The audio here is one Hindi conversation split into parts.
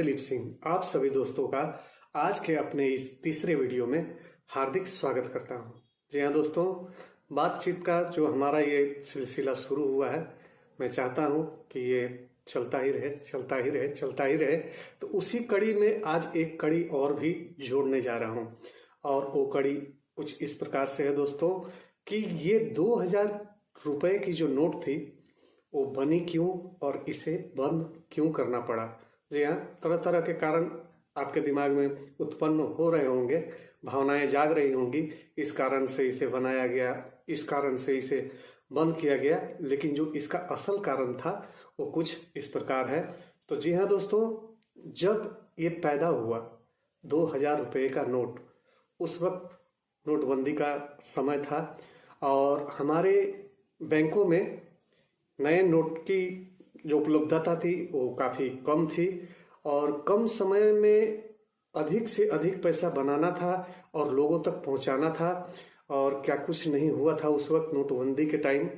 दिलीप सिंह आप सभी दोस्तों का आज के अपने इस तीसरे वीडियो में हार्दिक स्वागत करता हूं। जी हाँ दोस्तों, बातचीत का जो हमारा ये सिलसिला शुरू हुआ है, मैं चाहता हूं कि ये चलता ही रहे, चलता ही रहे, चलता ही रहे। तो उसी कड़ी में आज एक कड़ी और भी जोड़ने जा रहा हूं, और वो कड़ी कुछ इस प्रकार से है दोस्तों कि ये 2000 रुपए की जो नोट थी वो बनी क्यों और इसे बंद क्यों करना पड़ा। जी हाँ, तरह तरह के कारण आपके दिमाग में उत्पन्न हो रहे होंगे, भावनाएं जाग रही होंगी। इस कारण से इसे बनाया गया, इस कारण से इसे बंद किया गया, लेकिन जो इसका असल कारण था वो कुछ इस प्रकार है। तो जी हाँ दोस्तों, जब ये पैदा हुआ 2000 रुपये का नोट, उस वक्त नोटबंदी का समय था और हमारे बैंकों में नए नोट की जो उपलब्धता थी वो काफ़ी कम थी और कम समय में अधिक से अधिक पैसा बनाना था और लोगों तक पहुंचाना था। और क्या कुछ नहीं हुआ था उस वक्त नोटबंदी के टाइम।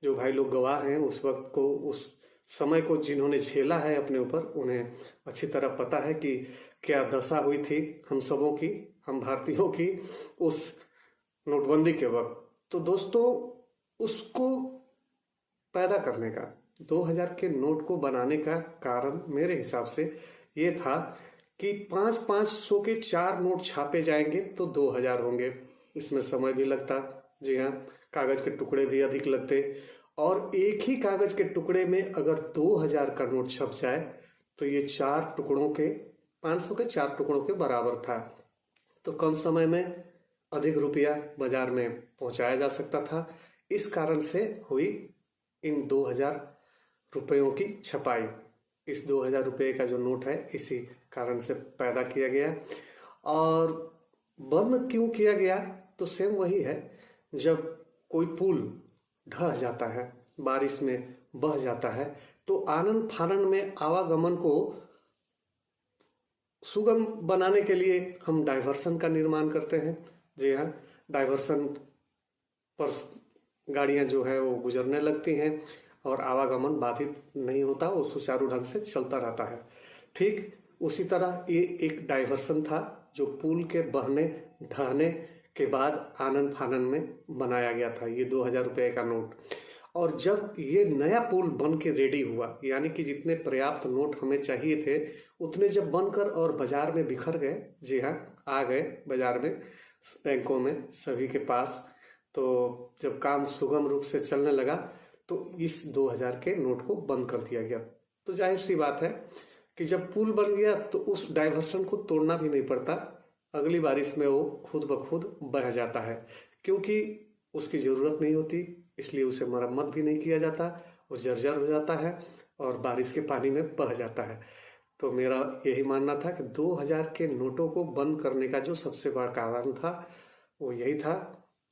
जो भाई लोग गवाह हैं उस वक्त को, उस समय को जिन्होंने झेला है अपने ऊपर, उन्हें अच्छी तरह पता है कि क्या दशा हुई थी हम सबों की, हम भारतीयों की उस नोटबंदी के वक्त। तो दोस्तों, उसको पैदा करने का, 2000 के नोट को बनाने का कारण मेरे हिसाब से ये था कि 500-500 के 4 नोट छापे जाएंगे तो 2000 होंगे। इसमें समय भी लगता, जी हाँ, कागज के टुकड़े भी अधिक लगते, और एक ही कागज के टुकड़े में अगर 2000 का नोट छप जाए तो ये 4 टुकड़ों के, 500 के 4 टुकड़ों के बराबर था। तो कम समय में अधिक रुपया बाजार में पहुंचाया जा सकता था। इस कारण से हुई इन 2000 रुपयों की छपाई। इस 2000 रुपये का जो नोट है इसी कारण से पैदा किया गया। और बंद क्यों किया गया, तो सेम वही है, जब कोई पुल ढह जाता है, बारिश में बह जाता है, तो आनन फानन में आवागमन को सुगम बनाने के लिए हम डाइवर्सन का निर्माण करते हैं। जी हाँ, डाइवर्सन पर गाड़ियां जो है वो गुजरने लगती हैं और आवागमन बाधित नहीं होता, वो सुचारू ढंग से चलता रहता है। ठीक उसी तरह ये एक डाइवर्सन था जो पुल के बहने ढहने के बाद आनन फानन में बनाया गया था, ये 2000 रुपये का नोट। और जब ये नया पुल बन के रेडी हुआ, यानी कि जितने पर्याप्त नोट हमें चाहिए थे उतने जब बनकर और बाजार में बिखर गए, जी हाँ, आ गए बाजार में, बैंकों में, सभी के पास, तो जब काम सुगम रूप से चलने लगा तो इस 2000 के नोट को बंद कर दिया गया। तो जाहिर सी बात है कि जब पुल बन गया तो उस डाइवर्सन को तोड़ना भी नहीं पड़ता, अगली बारिश में वो खुद ब खुद बह जाता है, क्योंकि उसकी ज़रूरत नहीं होती, इसलिए उसे मरम्मत भी नहीं किया जाता, वो जर्जर हो जाता है और बारिश के पानी में बह जाता है। तो मेरा यही मानना था कि 2000 के नोटों को बंद करने का जो सबसे बड़ा कारण था वो यही था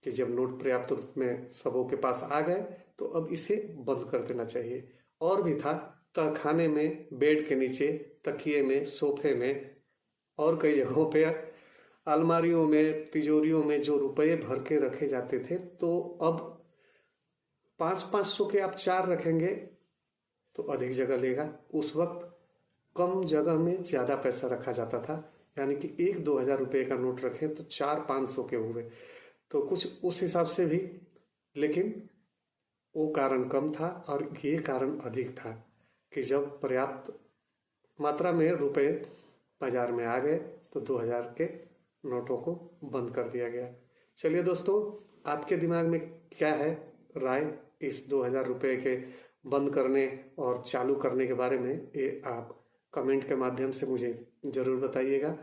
कि जब नोट पर्याप्त रूप में सबों के पास आ गए तो अब इसे बंद कर देना चाहिए। और भी था, तहखाने में, बेड के नीचे, तकिए में, सोफे में और कई जगहों पे, अलमारियों में, तिजोरियों में जो रुपए भर के रखे जाते थे, तो अब 500-500 के आप 4 रखेंगे तो अधिक जगह लेगा। उस वक्त कम जगह में ज़्यादा पैसा रखा जाता था, यानी कि एक 2000 रुपये का नोट रखें तो 4 500 के हुए, तो कुछ उस हिसाब से भी, लेकिन वो कारण कम था और ये कारण अधिक था कि जब पर्याप्त मात्रा में रुपए बाजार में आ गए तो 2000 के नोटों को बंद कर दिया गया। चलिए दोस्तों, आपके दिमाग में क्या है राय इस 2000 रुपये के बंद करने और चालू करने के बारे में, ये आप कमेंट के माध्यम से मुझे ज़रूर बताइएगा।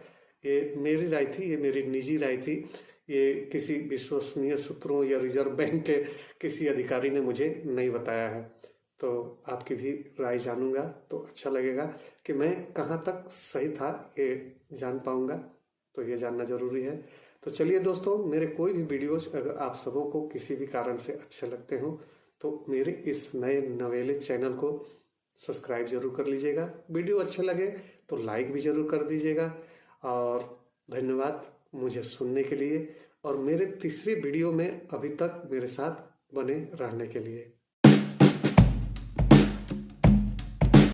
ये मेरी राय थी, ये मेरी निजी राय थी, ये किसी विश्वसनीय सूत्रों या रिजर्व बैंक के किसी अधिकारी ने मुझे नहीं बताया है। तो आपकी भी राय जानूंगा तो अच्छा लगेगा कि मैं कहाँ तक सही था, ये जान पाऊंगा, तो ये जानना ज़रूरी है। तो चलिए दोस्तों, मेरे कोई भी वीडियोज अगर आप सबों को किसी भी कारण से अच्छे लगते हों तो मेरे इस नए नवेले चैनल को सब्सक्राइब जरूर कर लीजिएगा। वीडियो अच्छे लगे तो लाइक भी जरूर कर दीजिएगा। और धन्यवाद मुझे सुनने के लिए और मेरे तीसरे वीडियो में अभी तक मेरे साथ बने रहने के लिए।